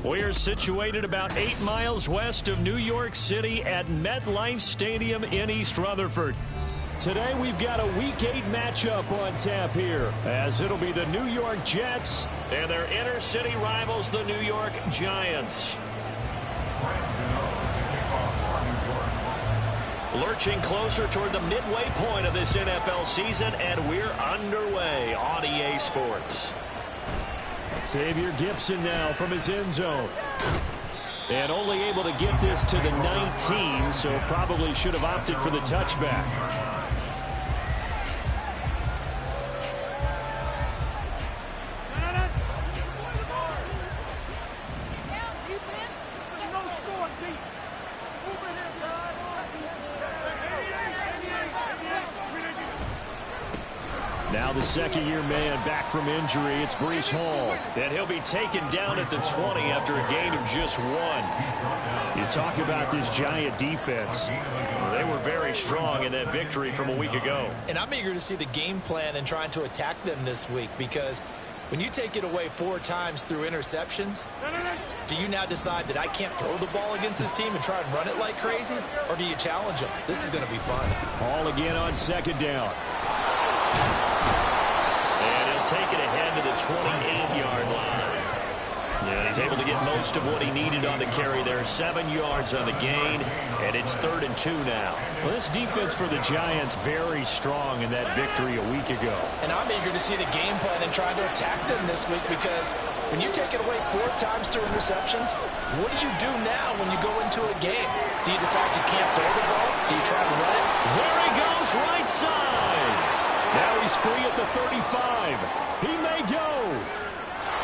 We're situated about 8 miles west of New York City at MetLife Stadium in East Rutherford. Today we've got a Week 8 matchup on tap here, as it'll be the New York Jets and their inner-city rivals, the New York Giants. Lurching closer toward the midway point of this NFL season, and we're underway on EA Sports. Xavier Gipson now from his end zone. And only able to get this to the 19, so probably should have opted for the touchback. Now the second-year man back from injury, it's Breece Hall. And he'll be taken down at the 20 after a gain of just 1. You talk about this Giant defense. Well, they were very strong in that victory from a week ago. And I'm eager to see the game plan and trying to attack them this week, because when you take it away 4 times through interceptions, do you now decide that I can't throw the ball against this team and try and run it like crazy? Or do you challenge them? This is going to be fun. Hall again on second down. Take it ahead to the 28-yard line. And he's able to get most of what he needed on the carry there. 7 yards on the gain, and it's 3rd and 2 now. Well, this defense for the Giants very strong in that victory a week ago. And I'm eager to see the game plan and try to attack them this week, because when you take it away 4 times through interceptions, what do you do now when you go into a game? Do you decide you can't throw the ball? Do you try to run it? There he goes, right side. Now he's free at the 35. He may go.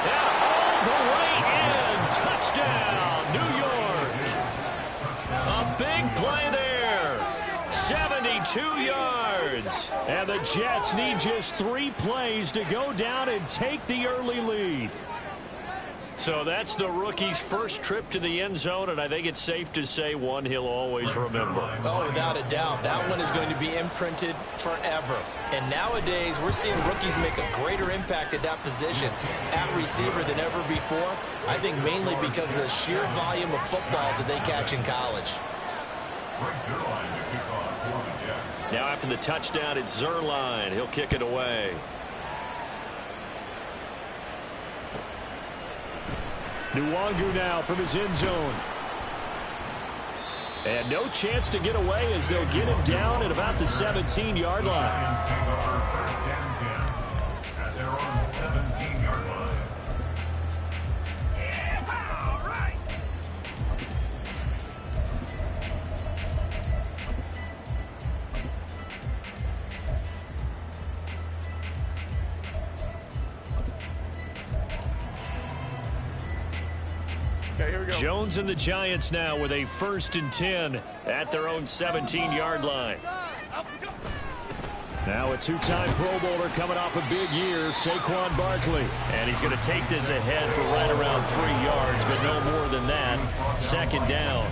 And all the way in. Touchdown, New York. A big play there. 72 yards. And the Jets need just 3 plays to go down and take the early lead. So that's the rookie's first trip to the end zone, and I think it's safe to say one he'll always remember. Oh, without a doubt. That one is going to be imprinted forever. And nowadays, we're seeing rookies make a greater impact at that position at receiver than ever before. I think mainly because of the sheer volume of footballs that they catch in college. Now after the touchdown, it's Zuerlein. He'll kick it away. Nwangu now from his end zone. And no chance to get away as they'll get him down at about the 17-yard line. Jones and the Giants now with a 1st and 10 at their own 17-yard line. Now a 2-time Pro Bowler coming off a big year, Saquon Barkley. And he's going to take this ahead for right around 3 yards, but no more than that. 2nd down.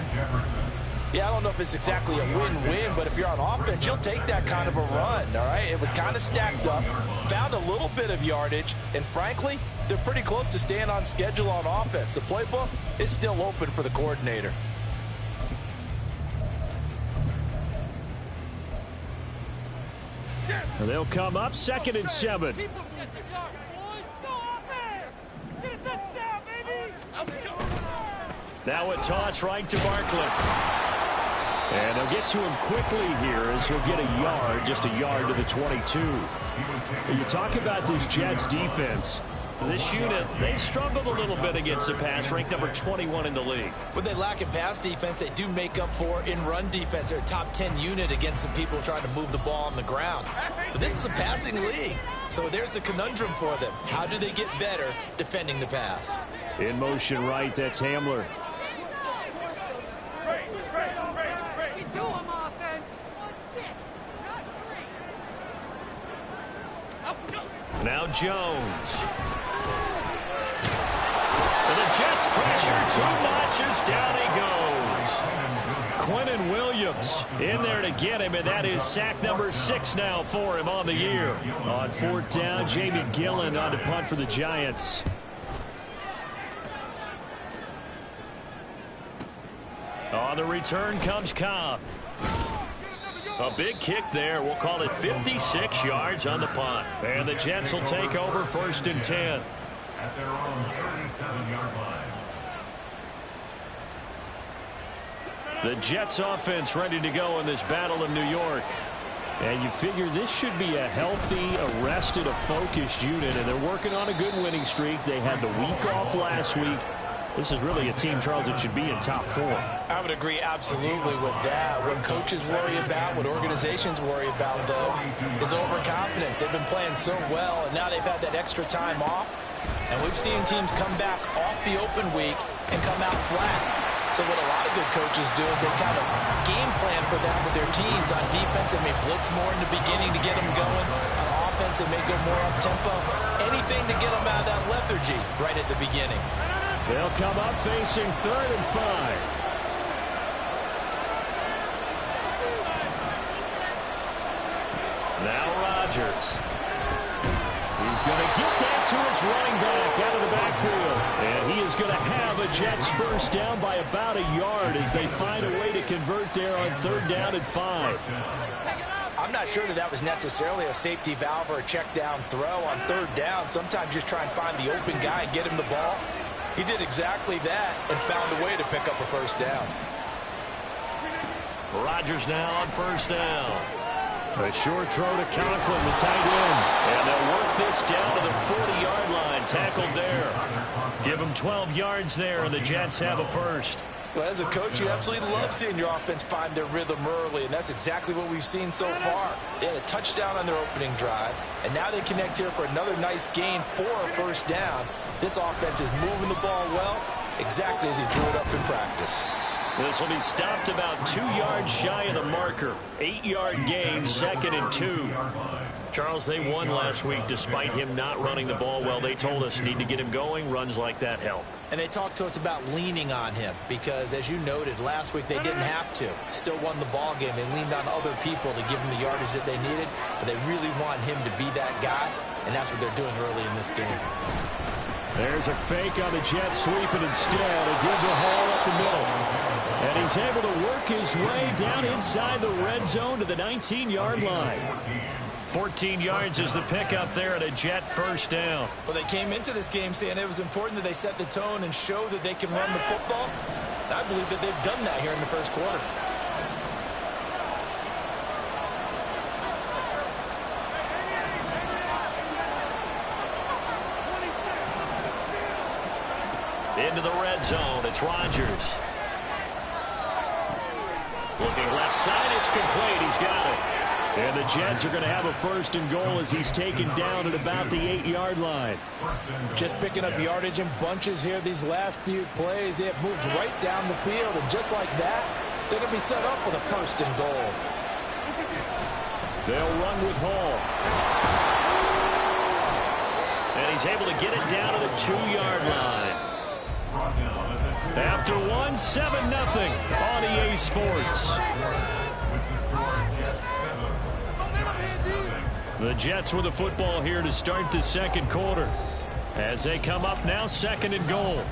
Yeah, I don't know if it's exactly a win-win, but if you're on offense, you'll take that kind of a run, all right? It was kind of stacked up, found a little bit of yardage, and frankly, they're pretty close to staying on schedule on offense. The playbook is still open for the coordinator. They'll come up 2nd and 7. Now a toss right to Barkley. And they'll get to him quickly here as he'll get a yard, just a yard to the 22. You talk about this Jets defense. This unit, they struggled a little bit against the pass, ranked number 21 in the league. When they lack in pass defense, they do make up for in run defense. They're a top 10 unit against the people trying to move the ball on the ground. But this is a passing league, so there's a conundrum for them. How do they get better defending the pass? In motion right, that's Hamler. Now Jones. And the Jets pressure 2 notches. Down he goes. Quinnen Williams in there to get him, and that is sack number 6 now for him on the year. On 4th down, Jamie Gillen on to punt for the Giants. On the return comes Cobb. A big kick there. We'll call it 56 yards on the punt. And the Jets will take over 1st and 10. At their own 37-yard line. The Jets offense ready to go in this battle of New York. And you figure this should be a healthy, arrested, a focused unit. And they're working on a good winning streak. They had the week off last week. This is really a team, Charles, that should be in top 4. I would agree absolutely with that. What coaches worry about, what organizations worry about, though, is overconfidence. They've been playing so well, and now they've had that extra time off. And we've seen teams come back off the open week and come out flat. So what a lot of good coaches do is they kind of game plan for that with their teams. On defense, they may blitz more in the beginning to get them going. On offense, they may go more up-tempo. Anything to get them out of that lethargy right at the beginning. They'll come up facing 3rd and 5. Now Rodgers. He's going to get that to his running back out of the backfield. And he is going to have a Jets first down by about a yard as they find a way to convert there on 3rd down and 5. I'm not sure that was necessarily a safety valve or a check down throw on 3rd down. Sometimes just try and find the open guy and get him the ball. He did exactly that and found a way to pick up a first down. Rodgers now on 1st down. A short throw to Conklin, the tight end. And they'll work this down to the 40-yard line. Tackled there. Give them 12 yards there, and the Jets have a first. Well, as a coach, you absolutely love seeing your offense find their rhythm early, and that's exactly what we've seen so far. They had a touchdown on their opening drive, and now they connect here for another nice gain for a first down. This offense is moving the ball well, exactly as he drew it up in practice. This will be stopped about 2 yards shy of the marker. 8-yard gain, 2nd and 2. Charles, they won last week despite him not running the ball well. They told us need to get him going. Runs like that help. And they talked to us about leaning on him because, as you noted, last week they didn't have to. Still won the ball game. They leaned on other people to give them the yardage that they needed, but they really want him to be that guy, and that's what they're doing early in this game. There's a fake on the Jets, sweeping instead. They give the Hall up the middle. And he's able to work his way down inside the red zone to the 19-yard line. 14 yards is the pickup there at a Jet first down. Well, they came into this game saying it was important that they set the tone and show that they can run the football. And I believe that they've done that here in the first quarter. Into the red zone, it's Rodgers. Looking left side, it's complete. He's got it. And the Jets are going to have a 1st and goal as he's taken down at about the 8-yard line. Just picking up yardage in bunches here these last few plays. They have moved right down the field, and just like that, they're going to be set up with a 1st and goal. They'll run with Hall. And he's able to get it down to the 2-yard line. After 1, 7-0 on EA Sports. The Jets with the football here to start the second quarter. As they come up now, 2nd and goal.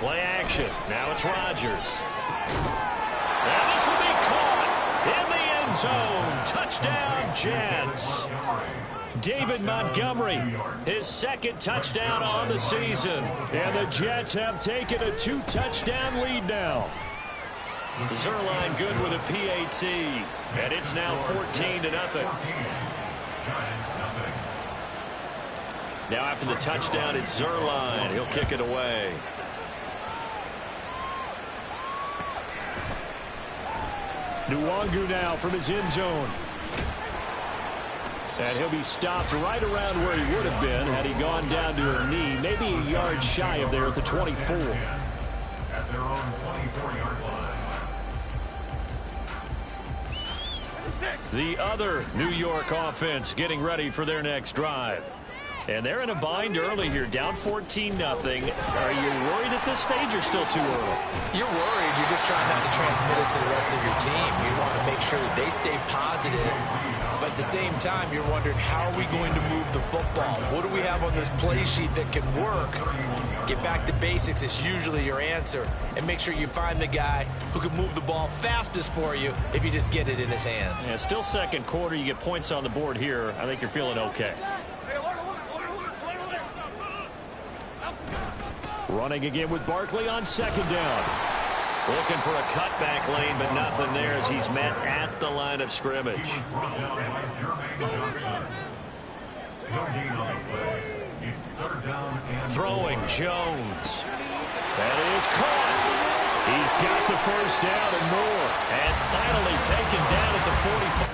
Play action. Now it's Rodgers. Now this will be caught in the end zone. Touchdown, Jets. David Montgomery, his 2nd touchdown on the season. And the Jets have taken a 2-touchdown lead now. Zuerlein good with a PAT. And it's now 14-0. Now after the touchdown, it's Zuerlein. He'll kick it away. Nwangu now from his end zone. And he'll be stopped right around where he would have been had he gone down to a knee, maybe a yard shy of there at the 24. At their own 24-yard line. The other New York offense getting ready for their next drive. And they're in a bind early here, down 14-0. Are you worried at this stage or still too early? You're worried. You're just trying not to transmit it to the rest of your team. You want to make sure that they stay positive. But at the same time, you're wondering, how are we going to move the football? What do we have on this play sheet that can work? Get back to basics is usually your answer. And make sure you find the guy who can move the ball fastest for you if you just get it in his hands. Yeah, still second quarter. You get points on the board here. I think you're feeling okay. Running again with Barkley on second down. Looking for a cutback lane, but nothing there as he's met at the line of scrimmage. Throwing Jones. That is caught. He's got the first down and more. And finally taken down at the 45.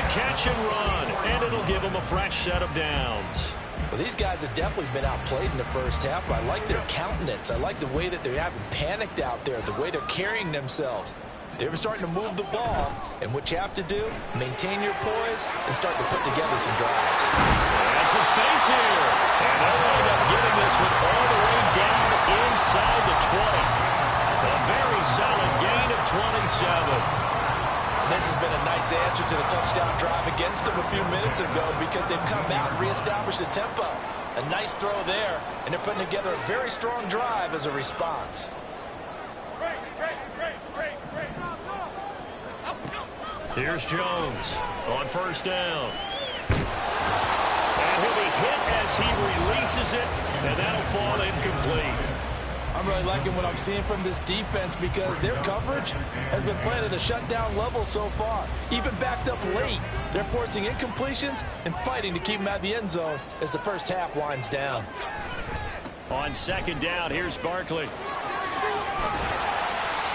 Catch and run, and it'll give them a fresh set of downs. Well, these guys have definitely been outplayed in the first half, but I like their countenance. I like the way that they haven't panicked out there, the way they're carrying themselves. They're starting to move the ball, and what you have to do, maintain your poise and start to put together some drives. There's some space here, and they'll end up getting this one all the way down inside the 20. A very solid gain of 27. This has been a nice answer to the touchdown drive against them a few minutes ago because they've come out and reestablished the tempo. A nice throw there, and they're putting together a very strong drive as a response. Here's Jones on first down. And he'll be hit as he releases it, and that'll fall incomplete. I'm really liking what I'm seeing from this defense because their coverage has been playing at a shutdown level so far. Even backed up late, they're forcing incompletions and fighting to keep them out of the end zone as the first half winds down. On second down, here's Barkley.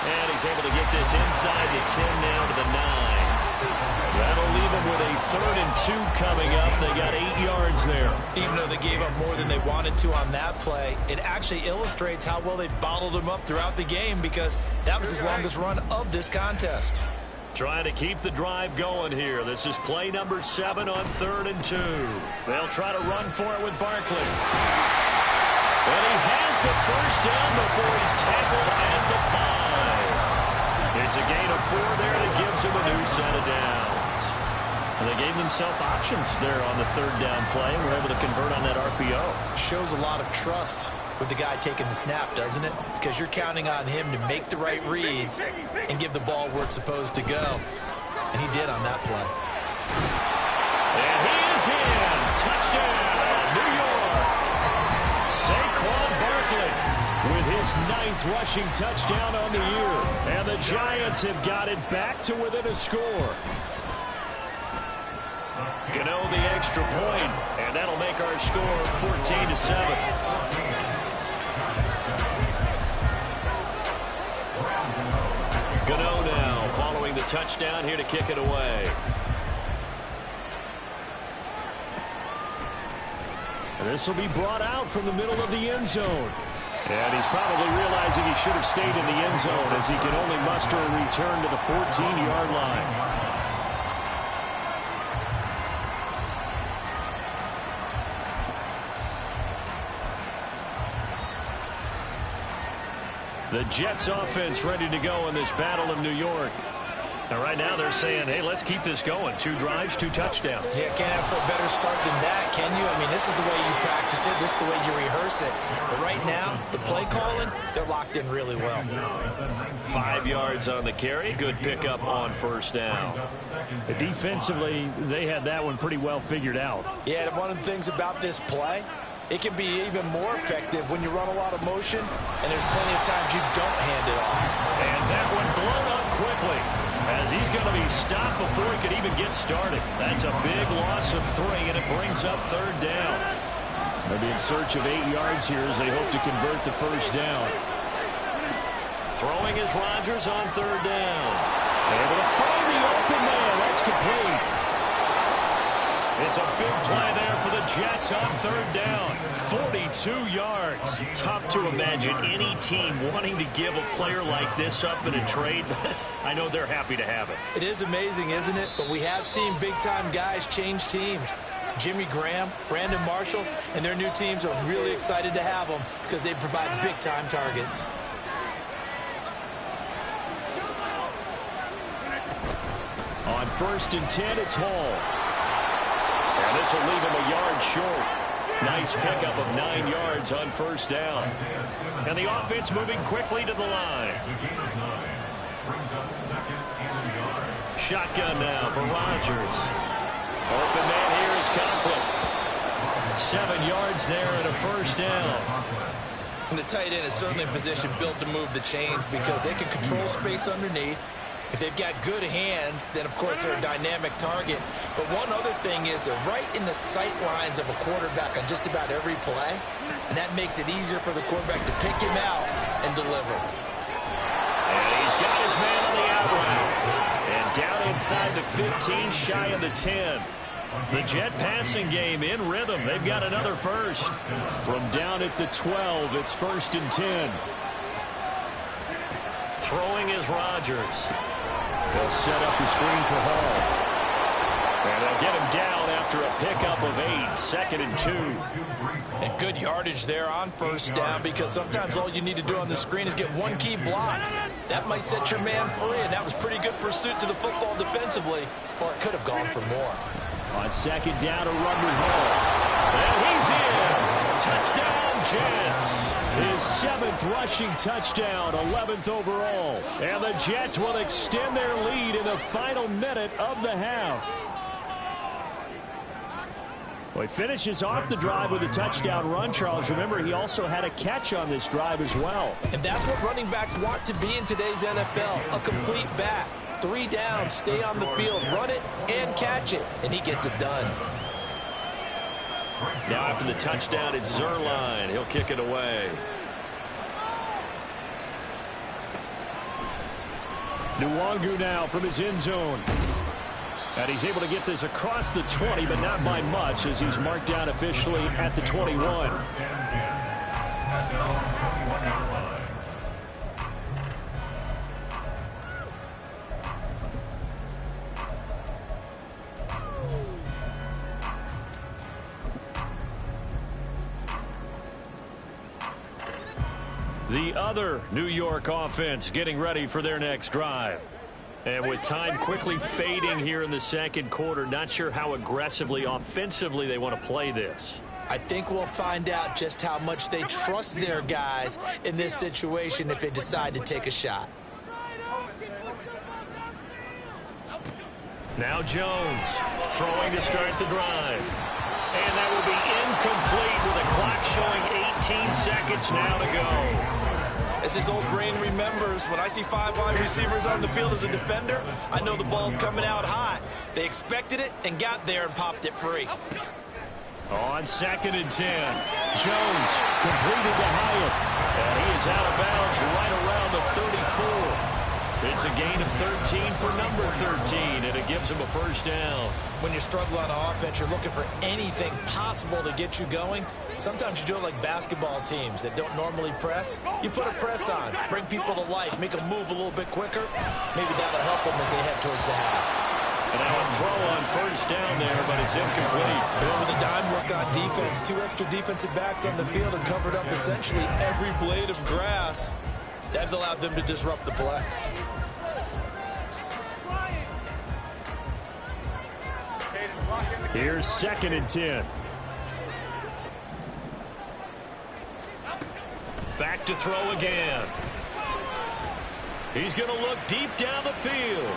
And he's able to get this inside the 10 now to the 9. That'll leave them with a 3rd and 2 coming up. They got 8 yards there. Even though they gave up more than they wanted to on that play, it actually illustrates how well they've bottled them up throughout the game because that was his longest run of this contest. Trying to keep the drive going here. This is play number 7 on 3rd and 2. They'll try to run for it with Barkley. And he has the first down before he's tackled at the 5. It's a gain of 4 there that gives him a new set of downs. And they gave themselves options there on the 3rd down play and were able to convert on that RPO. Shows a lot of trust with the guy taking the snap, doesn't it? Because you're counting on him to make the right reads and give the ball where it's supposed to go. And he did on that play. And he is in. Touchdown, New York. Saquon Barkley with his 9th rushing touchdown on the year. And the Giants have got it back to within a score. Gano the extra point, and that'll make our score 14-7. Gano now following the touchdown here to kick it away. And this will be brought out from the middle of the end zone. And he's probably realizing he should have stayed in the end zone as he can only muster a return to the 14-yard line. The Jets offense ready to go in this Battle of New York. And right now they're saying, hey, let's keep this going. 2 drives, 2 touchdowns. Yeah, can't ask for a better start than that, can you? I mean, this is the way you practice it. This is the way you rehearse it. But right now, the play calling, they're locked in really well. 5 yards on the carry. Good pickup on first down. Defensively, they had that one pretty well figured out. Yeah, and one of the things about this play, it can be even more effective when you run a lot of motion, and there's plenty of times you don't hand it off. And that one blown up quickly as he's going to be stopped before he could even get started. That's a big loss of 3, and it brings up 3rd down. They'll be in search of 8 yards here as they hope to convert the first down. Throwing is Rodgers on 3rd down. Able to find the open man. That's complete. It's a big play there for the Jets on third down. 42 yards. Tough to imagine any team wanting to give a player like this up in a trade, but I know they're happy to have it. It is amazing, isn't it? But we have seen big-time guys change teams. Jimmy Graham, Brandon Marshall, and their new teams are really excited to have them because they provide big-time targets. On 1st and 10, it's Hall. And this will leave him a yard short. Nice pickup of 9 yards on 1st down. And the offense moving quickly to the line. Shotgun now for Rodgers. Open man here is Conklin. 7 yards there and a 1st down. And the tight end is certainly in position built to move the chains because they can control space underneath. If they've got good hands, then, of course, they're a dynamic target. But one other thing is they're right in the sight lines of a quarterback on just about every play, and that makes it easier for the quarterback to pick him out and deliver. And he's got his man on the out route. And down inside the 15, shy of the 10. The Jet passing game in rhythm. They've got another first. From down at the 12, it's 1st and 10. Throwing is Rodgers. They'll set up the screen for Hall. And they'll get him down after a pickup of 8, 2nd and 2. And good yardage there on 1st down because sometimes all you need to do on the screen is get one key block. That might set your man free, and that was pretty good pursuit to the football defensively, or it could have gone for more. On 2nd down, a run with Hall. And he's in. Touchdown, Jets. His 7th rushing touchdown, 11th overall. And the Jets will extend their lead in the final minute of the half. Well, he finishes off the drive with a touchdown run, Charles. Remember, he also had a catch on this drive as well. And that's what running backs want to be in today's NFL, a complete back. 3 downs, stay on the field, run it, and catch it. And he gets it done. Now after the touchdown, it's Zuerlein. He'll kick it away. Nwangu now from his end zone. And he's able to get this across the 20, but not by much as he's marked down officially at the 21. The other New York offense getting ready for their next drive. And with time quickly fading here in the 2nd quarter, not sure how aggressively, offensively they want to play this. I think we'll find out just how much they trust their guys in this situation if they decide to take a shot. Now Jones throwing to start the drive. And that will be incomplete with the clock showing 18 seconds now to go. As his old brain remembers, when I see 5 wide receivers on the field as a defender, I know the ball's coming out high. They expected it and got there and popped it free. On 2nd and 10, Jones completed to Hyatt. And he is out of bounds right around the 34. It's a gain of 13 for number 13, and it gives him a 1st down. When you struggle on offense, you're looking for anything possible to get you going. Sometimes you do it like basketball teams that don't normally press. You put a press on, bring people to life, make them move a little bit quicker. Maybe that'll help them as they head towards the half. And now a throw on 1st down there, but it's incomplete. Remember the dime look on defense. 2 extra defensive backs on the field and covered up essentially every blade of grass. That allowed them to disrupt the play. Here's 2nd and 10. Back to throw again. He's going to look deep down the field.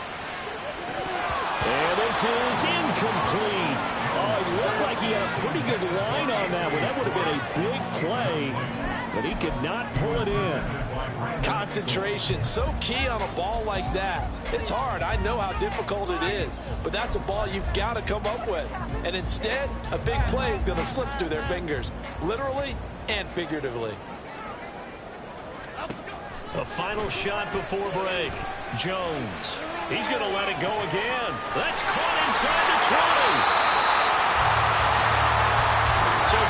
And this is incomplete. Oh, it looked like he had a pretty good line on that one. That would have been a big play, but he could not pull it in. Concentration, so key on a ball like that. It's hard. I know how difficult it is, but that's a ball you've got to come up with. And instead, a big play is going to slip through their fingers, literally and figuratively. A final shot before break. Jones. He's going to let it go again. That's caught inside the 20.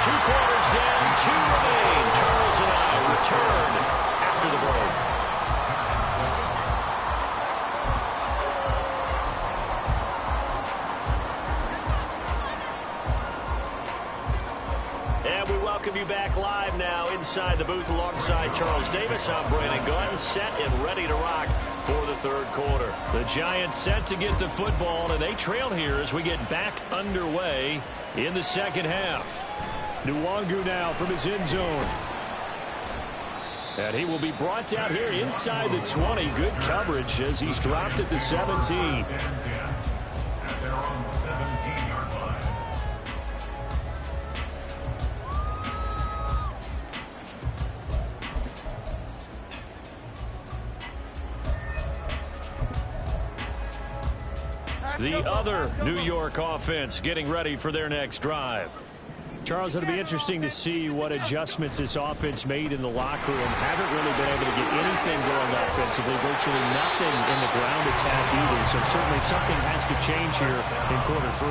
2 quarters down, 2 remain. Charles and I return after the break. And we welcome you back live now inside the booth alongside Charles Davis. I'm Brandon Gunn, set and ready to rock for the third quarter. The Giants set to get the football, and they trail here as we get back underway in the second half. Nwangu now from his end zone. And he will be brought down here inside the 20. Good coverage as he's dropped at the 17. At their own 17-yard line. The other New York offense getting ready for their next drive. Charles, it'll be interesting to see what adjustments this offense made in the locker room. Haven't really been able to get anything going offensively, virtually nothing in the ground attack either. So certainly something has to change here in quarter 3.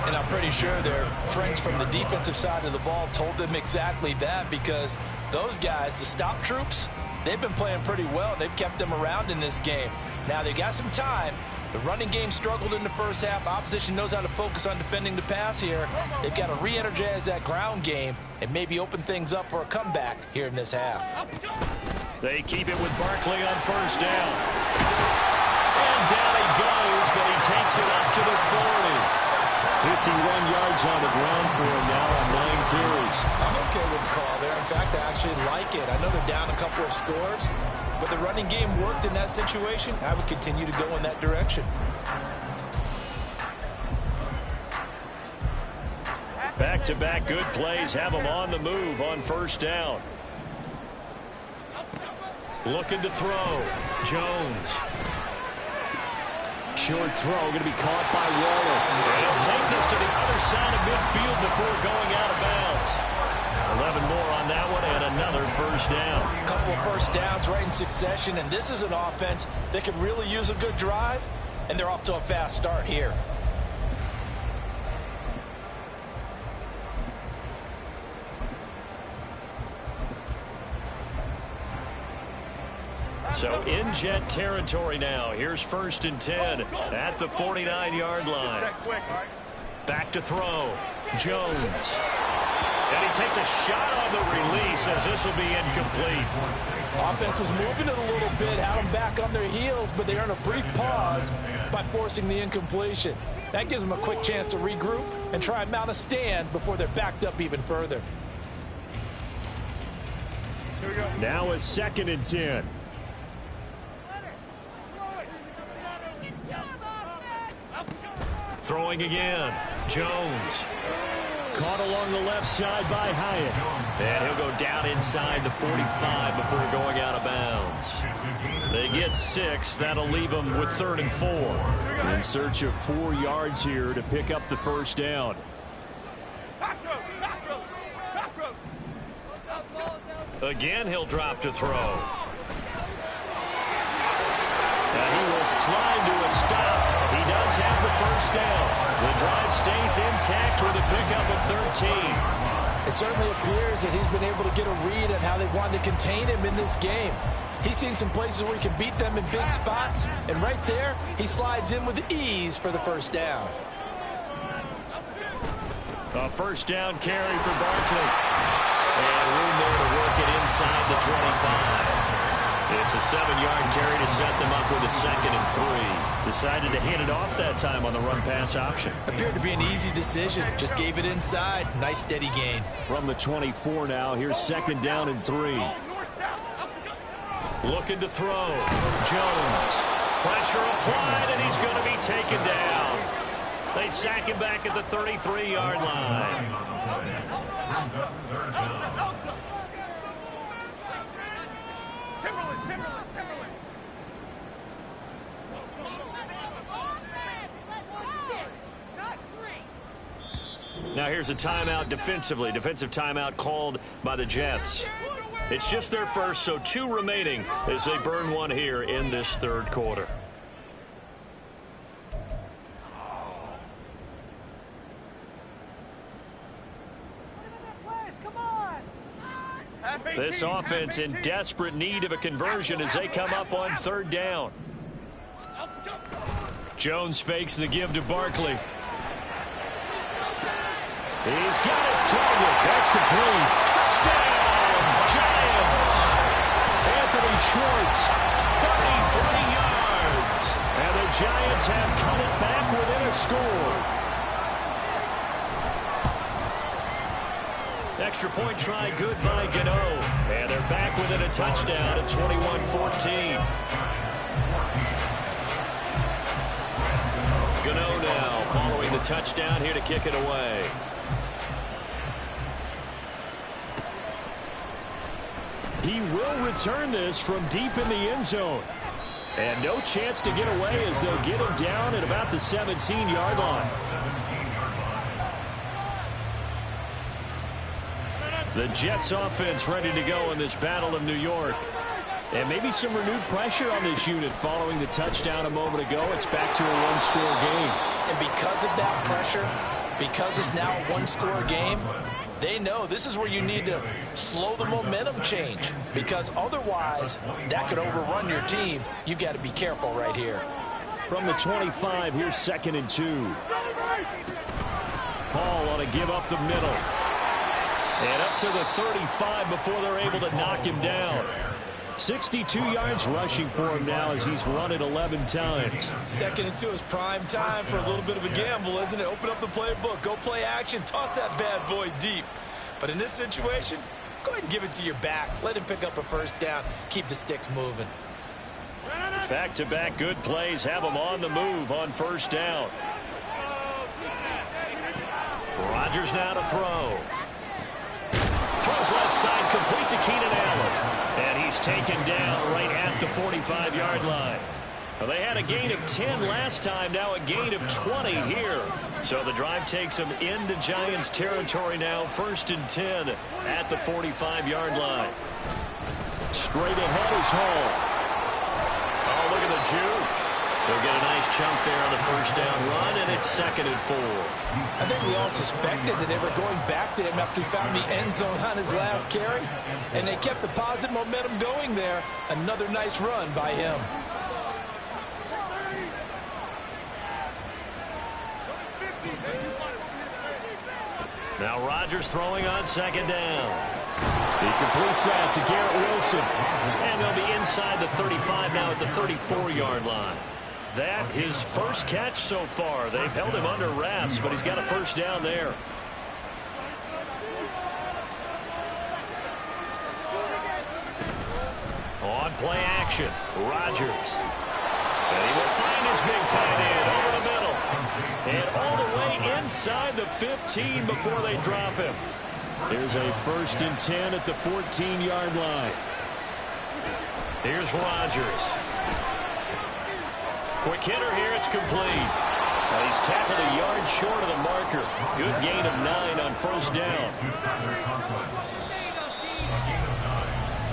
And I'm pretty sure their friends from the defensive side of the ball told them exactly that, because those guys, the stop troops, they've been playing pretty well. They've kept them around in this game. Now they got some time. The running game struggled in the first half. Opposition knows how to focus on defending the pass here. They've got to re-energize that ground game and maybe open things up for a comeback here in this half. They keep it with Barkley on first down. And down he goes, but he takes it up to the 40. 51 yards on the ground for him now on 9 carries. I'm okay with the call there. In fact, I actually like it. I know they're down a couple of scores, but the running game worked in that situation. I would continue to go in that direction. Back-to-back good plays have them on the move on first down. Looking to throw. Jones. Short throw going to be caught by Waller. And he'll take this to the other side of midfield before going out of bounds. 11 more on that one and another first down. A couple of first downs right in succession, and this is an offense that could really use a good drive, and they're off to a fast start here. So in Jet territory now. Here's 1st and 10 at the 49-yard line. Back to throw. Jones. And he takes a shot on the release as this will be incomplete. Offense was moving it a little bit, had them back on their heels, but they earn a brief pause by forcing the incompletion. That gives them a quick chance to regroup and try and mount a stand before they're backed up even further. Now a 2nd and 10. Throwing again. Jones. Caught along the left side by Hyatt. And he'll go down inside the 45 before going out of bounds. They get 6. That'll leave them with 3rd and 4. In search of 4 yards here to pick up the first down. Again, he'll drop to throw. And he will slide to a stop. He does have the first down. The drive stays intact with a pickup of 13. It certainly appears that he's been able to get a read on how they've wanted to contain him in this game. He's seen some places where he can beat them in big spots, and right there, he slides in with ease for the first down. A first down carry for Barkley. And room there to work it inside the 25. It's a 7-yard carry to set them up with a 2nd and 3. Decided to hand it off that time on the run-pass option. Appeared to be an easy decision. Just gave it inside. Nice steady gain. From the 24 now, here's 2nd down and 3. Looking to throw. Jones. Pressure applied, and he's going to be taken down. They sack him back at the 33-yard line. Now here's a timeout defensively. Defensive timeout called by the Jets. It's just their first, so 2 remaining as they burn one here in this third quarter. This offense in desperate need of a conversion as they come up on third down. Jones fakes the give to Barkley. He's got his target. That's complete. Touchdown, Giants. Anthony Schwartz, 33 yards. And the Giants have cut it back within a score. Extra point try good by Gano. And they're back within a touchdown at 21-14. Gano now following the touchdown here to kick it away. He will return this from deep in the end zone. And no chance to get away as they'll get him down at about the 17-yard line. The Jets offense ready to go in this Battle of New York. And maybe some renewed pressure on this unit following the touchdown a moment ago. It's back to a one-score game. And because of that pressure, because it's now a one-score game, they know this is where you need to slow the momentum change, because otherwise that could overrun your team. You've got to be careful right here. From the 25, here's 2nd and 2. Hall on a give up the middle. And up to the 35 before they're able to knock him down. 62 yards rushing for him now as he's run it 11 times. 2nd and 2 is prime time for a little bit of a gamble, isn't it? Open up the playbook, go play action, toss that bad boy deep. But in this situation, go ahead and give it to your back. Let him pick up a first down. Keep the sticks moving. Back-to-back good plays have him on the move on first down. Rodgers now to throw. Throws left side, complete to Keenan Allen. And he's taken down right at the 45-yard line. Well, they had a gain of 10 last time, now a gain of 20 here. So the drive takes them into Giants territory now, 1st and 10 at the 45-yard line. Straight ahead is Hall. Oh, look at the juke. They'll get a nice chunk there on the first down run, and it's 2nd and 4. I think we all suspected that they were going back to him after he found the end zone on his last carry, and they kept the positive momentum going there. Another nice run by him. Now Rodgers throwing on 2nd down. He completes that to Garrett Wilson. And they'll be inside the 35 now at the 34-yard line. That his first catch so far. They've held him under wraps, but he's got a first down there. On play action, Rodgers. And he will find his big tight end over the middle. And all the way inside the 15 before they drop him. There's a 1st and 10 at the 14-yard line. Here's Rodgers. Quick hitter here, it's complete. He's tackled a yard short of the marker. Good gain of 9 on first down.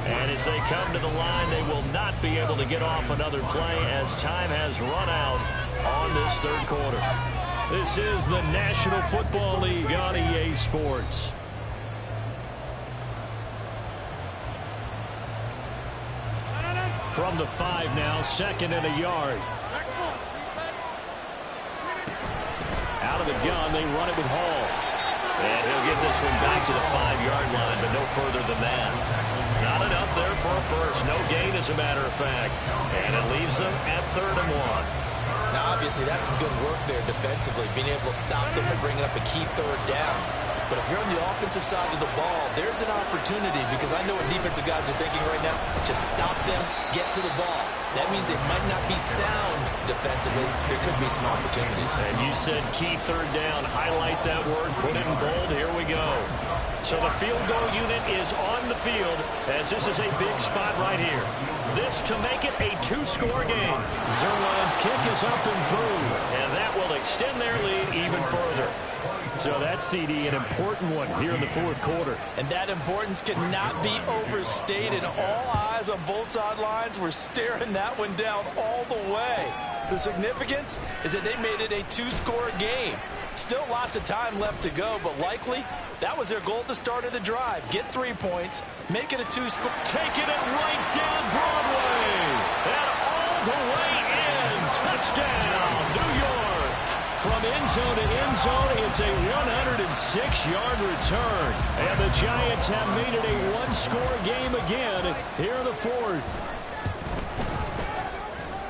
And as they come to the line, they will not be able to get off another play as time has run out on this 3rd quarter. This is the National Football League on EA Sports. From the 5 now, 2nd and a yard. Out of the gun, they run it with Hall. And he'll get this one back to the 5-yard line, but no further than that. Not enough there for a first. No gain, as a matter of fact. And it leaves them at 3rd and 1. Now, obviously, that's some good work there defensively, being able to stop them and bringing up a key 3rd down. But if you're on the offensive side of the ball, there's an opportunity, because I know what defensive guys are thinking right now. Just stop them, get to the ball. That means they might not be sound defensively. There could be some opportunities. And you said key 3rd down. Highlight that word. Put it in bold. Here we go. So the field goal unit is on the field as this is a big spot right here. This to make it a 2-score game. Zuerlein's kick is up and through, and that will extend their lead even further. So that's, CD, an important one here in the 4th quarter. And that importance cannot be overstated. All eyes on both sidelines were staring that one down all the way. The significance is that they made it a 2-score game. Still lots of time left to go, but likely That was their goal at the start of the drive. Get 3 points, make it a 2-score. Taking it right down Broadway. And all the way in. Touchdown, New York. From end zone to end zone, it's a 106-yard return. And the Giants have made it a one-score game again here in the fourth.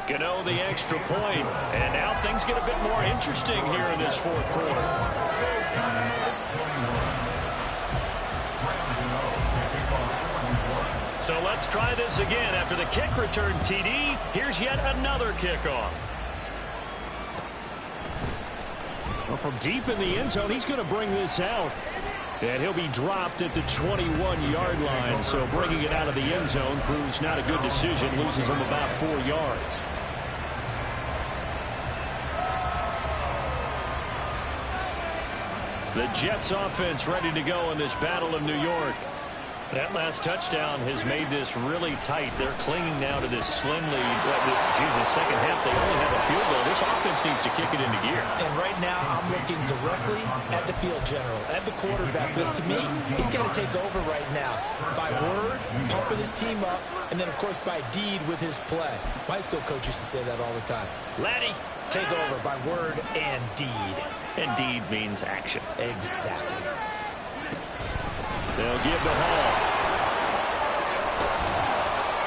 Gano the extra point. And now things get a bit more interesting here in this fourth quarter. So let's try this again. After the kick return TD, here's yet another kickoff. Well, from deep in the end zone, he's going to bring this out. And he'll be dropped at the 21-yard line. So bringing it out of the end zone proves not a good decision. Loses him about 4 yards. The Jets offense ready to go in this Battle of New York. That last touchdown has made this really tight. They're clinging now to this slim lead. Jesus, second half, they only have a field goal. This offense needs to kick it into gear. And right now, I'm looking directly at the field general, at the quarterback. Because to me, he's got to take over right now. By word, pumping his team up, and then, of course, by deed with his play. My high school coach used to say that all the time. Laddie, take over by word and deed. And deed means action. Exactly. They'll give the Hall.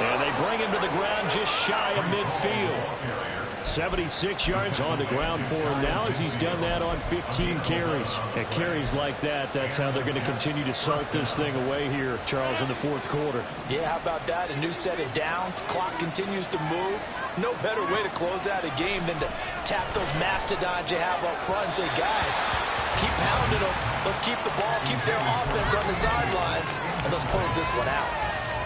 And they bring him to the ground just shy of midfield. 76 yards on the ground for him now as he's done that on 15 carries. At carries like that, that's how they're going to continue to salt this thing away here, Charles, in the fourth quarter. Yeah, how about that? A new set of downs. Clock continues to move. No better way to close out a game than to tap those mastodons you have up front and say, guys, keep pounding them. Let's keep the ball, keep their offense on the sidelines, and let's close this one out.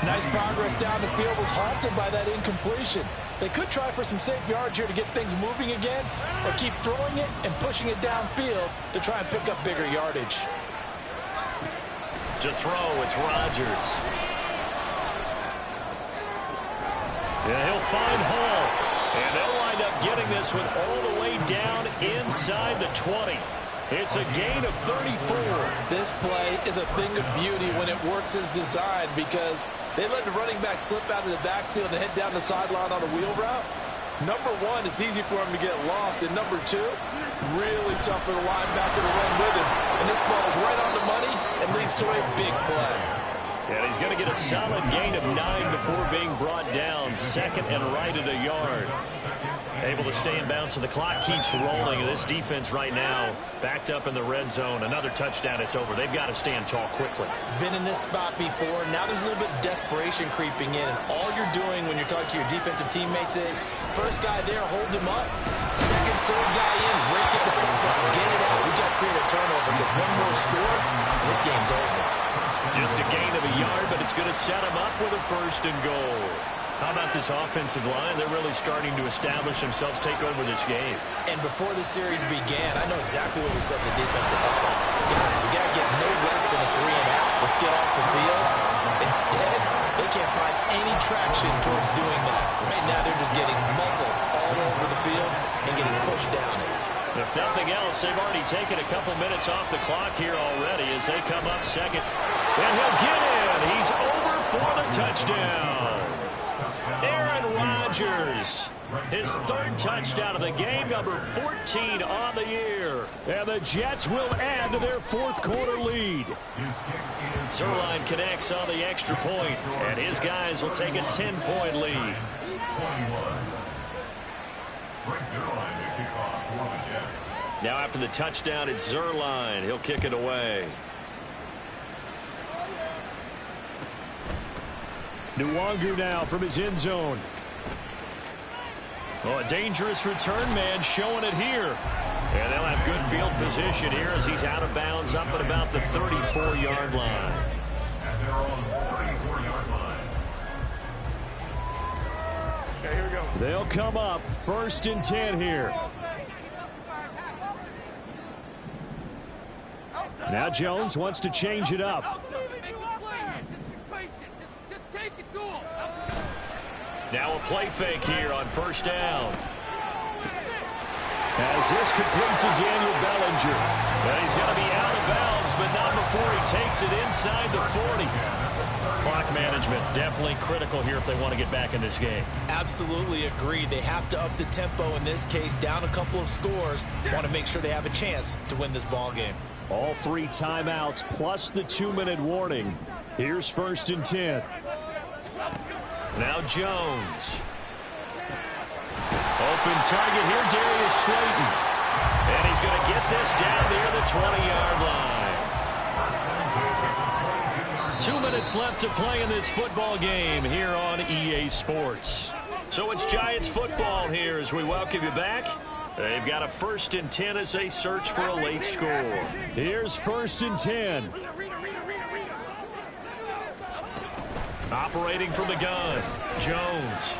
Nice progress down the field was halted by that incompletion. They could try for some safe yards here to get things moving again, or keep throwing it and pushing it downfield to try and pick up bigger yardage. To throw, it's Rodgers. Yeah, he'll find Hall. And they'll wind up getting this one all the way down inside the 20. It's a gain of 34. This play is a thing of beauty when it works as designed because they let the running back slip out of the backfield and head down the sideline on a wheel route. Number one, it's easy for him to get lost. And number two, really tough for the linebacker to run with him. And this ball is right on the money and leads to a big play. And he's going to get a solid gain of 9 before being brought down. Second and right at a yard. Able to stay in bounds, so the clock keeps rolling. This defense right now backed up in the red zone. Another touchdown, it's over. They've got to stand tall quickly. Been in this spot before. Now there's a little bit of desperation creeping in. And all you're doing when you're talking to your defensive teammates is, first guy there, hold him up. Second, third guy in, rake at the football. Get it out. We got to create a turnover because one more score, and this game's over. Just a gain of a yard, but it's going to set him up with a first and goal. How about this offensive line? They're really starting to establish themselves, take over this game. And before the series began, I know exactly what we said in the defensive line. Guys, we got to get no less than a 3-and-out. Let's get off the field. Instead, they can't find any traction towards doing that. Right now, they're just getting muscle all over the field and getting pushed down it. If nothing else, they've already taken a couple minutes off the clock here already as they come up second. And he'll get in. He's over for the touchdown. Aaron Rodgers, his third touchdown of the game, number 14 on the year. And the Jets will add to their fourth quarter lead. Zuerlein connects on the extra point, and his guys will take a 10-point lead. Now after the touchdown, it's Zuerlein. He'll kick it away. Nwangu now from his end zone. Oh, a dangerous return man showing it here. And they'll have good field position here as he's out of bounds up at about the 34-yard line. And they're on the 34-yard line. Okay, here we go. They'll come up first and 10 here. Now Jones wants to change it up. Now a play fake here on first down. As this complete to Daniel Bellinger. And he's going to be out of bounds, but not before he takes it inside the 40. Clock management definitely critical here if they want to get back in this game. Absolutely agreed. They have to up the tempo in this case, down a couple of scores. Want to make sure they have a chance to win this ball game. All 3 timeouts plus the 2-minute warning. Here's 1st and 10. Now Jones. Open target here, Darius Slayton. And he's going to get this down near the 20-yard line. 2 minutes left to play in this football game here on EA Sports. So it's Giants football here as we welcome you back. They've got a 1st and 10 as they search for a late score. Here's 1st and 10. Operating from the gun, Jones.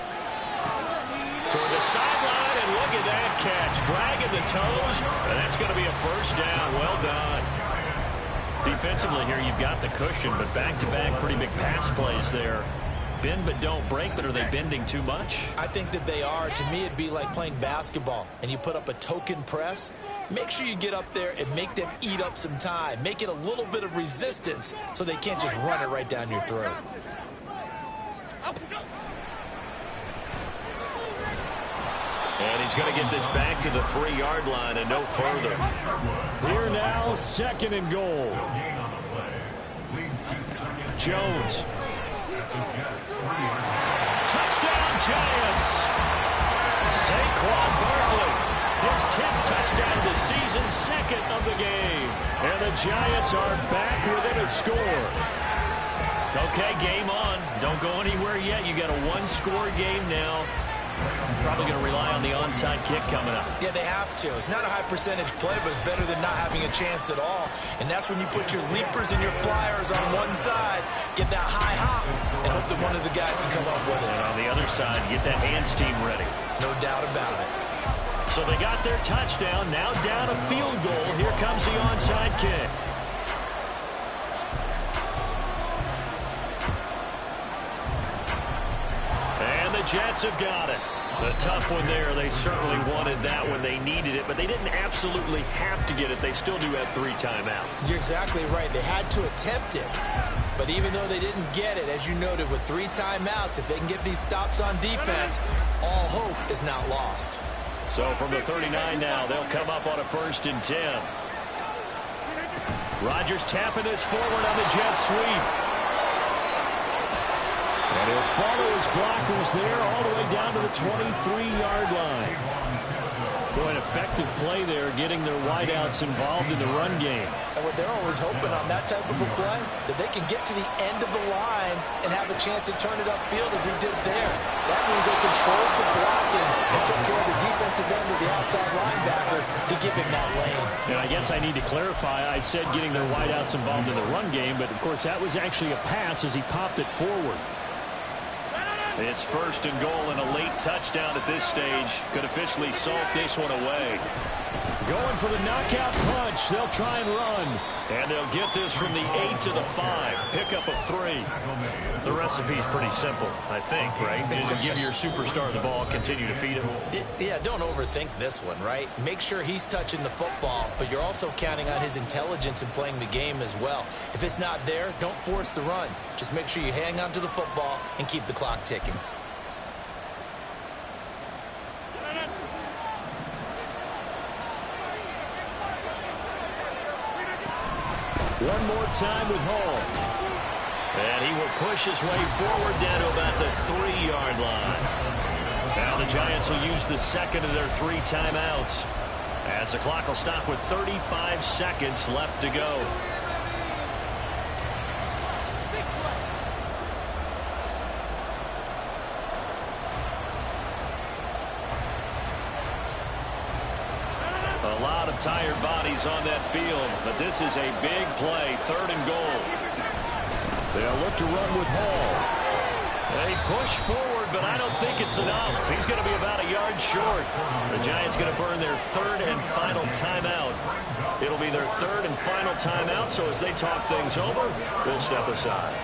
Toward the sideline, and look at that catch. Dragging the toes, and that's going to be a 1st down. Well done. Defensively here, you've got the cushion, but back-to-back pretty big pass plays there. Bend but don't break, but are they bending too much? I think that they are. To me, it'd be like playing basketball, and you put up a token press. Make sure you get up there and make them eat up some time. Make it a little bit of resistance so they can't just run it right down your throat. And he's going to get this back to the 3-yard line and no further. Here now, 2nd and goal. Jones. Touchdown, Giants. Saquon Barkley. His 10th touchdown of the season, 2nd of the game. And the Giants are back within a score. Okay, game on. Don't go anywhere yet. You got a 1-score game now. Probably going to rely on the onside kick coming up. Yeah, they have to. It's not a high percentage play, but it's better than not having a chance at all. And that's when you put your leapers and your flyers on one side, get that high hop, and hope that one of the guys can come up with it. And on the other side, get that hands team ready. No doubt about it. So they got their touchdown. Now down a field goal. Here comes the onside kick. And the Jets have got it. A tough one there. They certainly wanted that when they needed it, but they didn't absolutely have to get it. They still do have 3 timeouts. You're exactly right. They had to attempt it. But even though they didn't get it, as you noted, with 3 timeouts, if they can get these stops on defense, all hope is not lost. So from the 39 now, they'll come up on a 1st and 10. Rodgers tapping this forward on the jet sweep. And he'll follow his blockers there all the way down to the 23-yard line. Boy, an effective play there, getting their wideouts involved in the run game. And what they're always hoping on that type of a play, that they can get to the end of the line and have a chance to turn it upfield as he did there. That means they controlled the blocking and took care of the defensive end of the outside linebacker to give him that lane. And I guess I need to clarify, I said getting their wideouts involved in the run game, but of course that was actually a pass as he popped it forward. It's 1st and goal and a late touchdown at this stage. Could officially salt this one away. Going for the knockout punch. They'll try and run. And they'll get this from the 8 to the 5. Pickup of 3. The recipe's pretty simple, I think, right? Just give your superstar the ball, continue to feed him. Yeah, don't overthink this one, right? Make sure he's touching the football, but you're also counting on his intelligence in playing the game as well. If it's not there, don't force the run. Just make sure you hang on to the football and keep the clock ticking. One more time with Hall. And he will push his way forward down to about the 3-yard line. Now the Giants will use the 2nd of their 3 timeouts, as the clock will stop with 35 seconds left to go. A lot of tired bodies on that field, but this is a big play, 3rd and goal. They'll look to run with Hall. They push forward, but I don't think it's enough. He's going to be about a yard short. The Giants going to burn their 3rd and final timeout. It'll be their 3rd and final timeout, so as they talk things over, we'll step aside.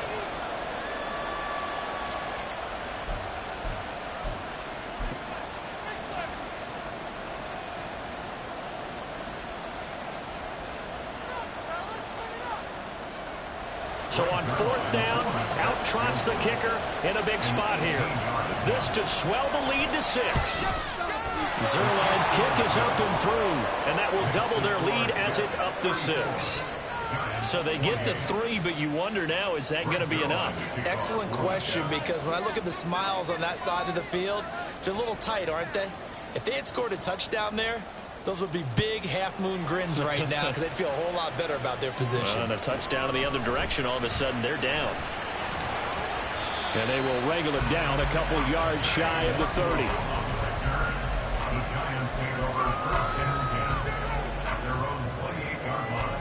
So on 4th down, out trots the kicker in a big spot here. This to swell the lead to 6. Zuerlein's kick is up and through, and that will double their lead as it's up to 6. So they get to 3, but you wonder now, is that going to be enough? Excellent question, because when I look at the smiles on that side of the field, they're a little tight, aren't they? If they had scored a touchdown there, those would be big half-moon grins right now because they'd feel a whole lot better about their position. And a touchdown in the other direction, all of a sudden they're down. And they will wrangle it down a couple yards shy of the 30. The Giants take over 1st and 10 at their own 28-yard line.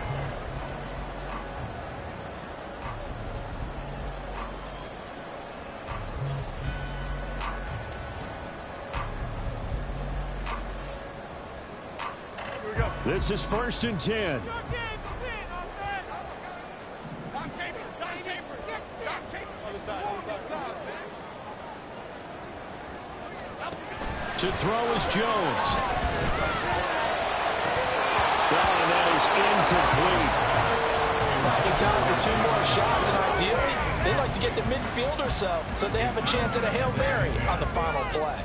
This is 1st and 10. To throw is Jones. Well, and that is incomplete. Probably time for 2 more shots, and ideally, they'd like to get to midfield or so they have a chance at a Hail Mary on the final play.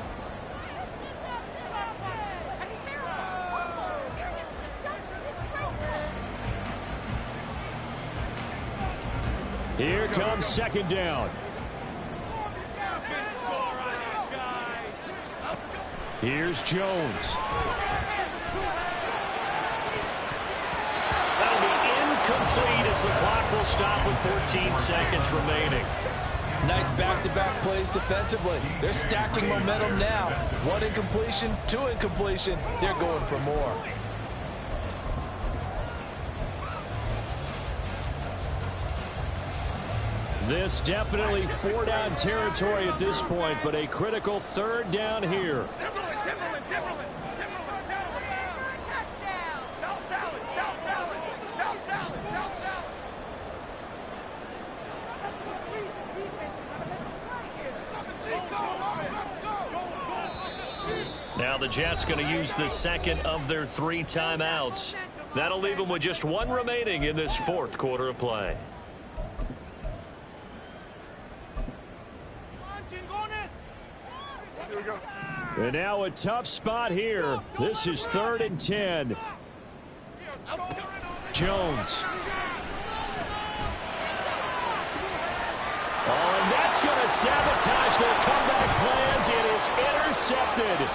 Here comes 2nd down. Here's Jones. That'll be incomplete as the clock will stop with 14 seconds remaining. Nice back-to-back plays defensively. They're stacking momentum now. 1 incompletion, 2 incompletion. They're going for more. This definitely 4-down territory at this point, but a critical 3rd down here. Now the Jets going to use the 2nd of their 3 timeouts. That'll leave them with just 1 remaining in this 4th quarter of play. And now a tough spot here. This is 3rd and 10. Jones. Oh, and that's going to sabotage their comeback plans. It is intercepted.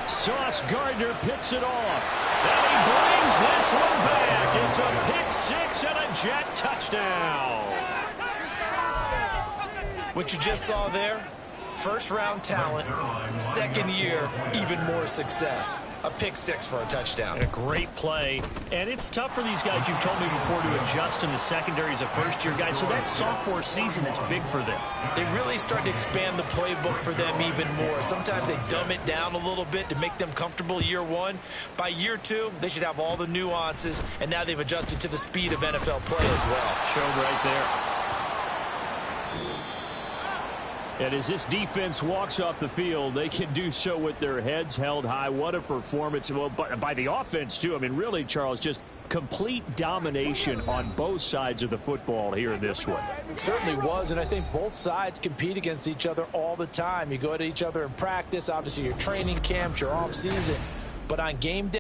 Sauce Gardner picks it off. And he brings this one back. It's a pick 6 and a Jet touchdown. What you just saw there, 1st-round talent, 2nd year, even more success. A pick 6 for a touchdown. A great play. And it's tough for these guys, you've told me before, to adjust in the secondary as a first-year guy. So that sophomore season is big for them. They really start to expand the playbook for them even more. Sometimes they dumb it down a little bit to make them comfortable year 1. By year 2, they should have all the nuances, and now they've adjusted to the speed of NFL play as well. Shown right there. And as this defense walks off the field, they can do so with their heads held high. What a performance. Well, by the offense, too. I mean, really, Charles, just complete domination on both sides of the football here in this one. It certainly was, and I think both sides compete against each other all the time. You go at each other in practice, obviously your training camps, your off season, but on game day,